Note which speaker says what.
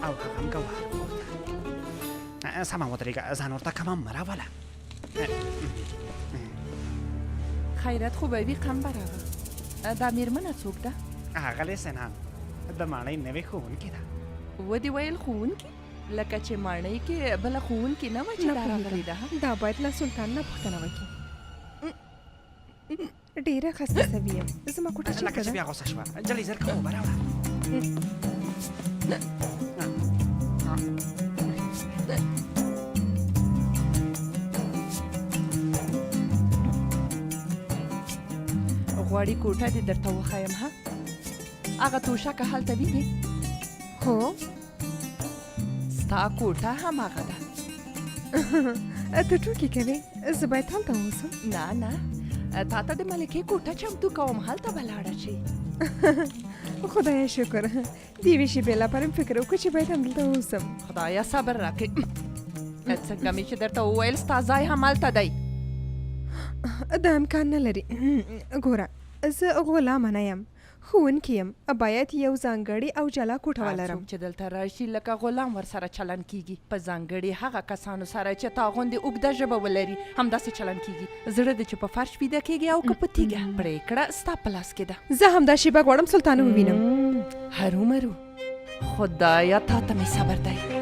Speaker 1: او هغه هم ګوهر غوښته. سمه ودرېږه، ځان ورته کومه مه راوله.
Speaker 2: خیرت خو به وي قمبره وه. دا مېرمنه څوک ده؟
Speaker 1: ښاغلی سنان د ماڼۍ نوې ښوونکې ده.
Speaker 2: ودې ویل ښوونکي؟ لکه چې ماڼۍ کې بله ښوونکې نه وه چې دا راغلې ده.
Speaker 3: دا باید له سلطان نه پوښتنه وکړي. ډېره خسته سوي یم. زما کوټه
Speaker 1: لکه
Speaker 3: چېرته
Speaker 1: چې
Speaker 3: ده؟
Speaker 1: بیا غوسه شوه. جلۍ زر کومه اوبه راوړه.
Speaker 2: غواړي کوټه دې درته وښیم ها؟ هغه توشکه هلته وینې؟
Speaker 3: هو.
Speaker 2: ستا کوټه هماغه ده.
Speaker 3: ته ټوکې کوې؟ زه باید هلته اوسم؟
Speaker 2: نه نه، تا ته د ملکې کوټه چمتو کوم، هلته به لاړه شي.
Speaker 3: خدایه شکر. د یوې شېبې لپاره مې فکر وکړ چې باید همدلته اوسم.
Speaker 2: خدایه صبر راکړې. څنګه مې چې درته وویل ستا ځای همالته دی.
Speaker 3: دا امکان نه لري. ګوره، زه غلامه نه یم، ښوونکې یم. باید یو ځانګړې او جلا کوټه ولرم.
Speaker 2: څوک چې دلته راشي لکه غلام ورسره چلن کیږي. په ځانګړې هغه کسانو سره چې تا غوندې اوږده ژبه ولري همداسې چلن کیږي. زړه دې چې په فرش ویده کیږي او که په تیږه. پرېکړه ستا په لاس کې ده.
Speaker 3: زه همدا شیبه غواړم سلطان ووینم.
Speaker 2: هرومرو خدایه تا ته مې صبر دی.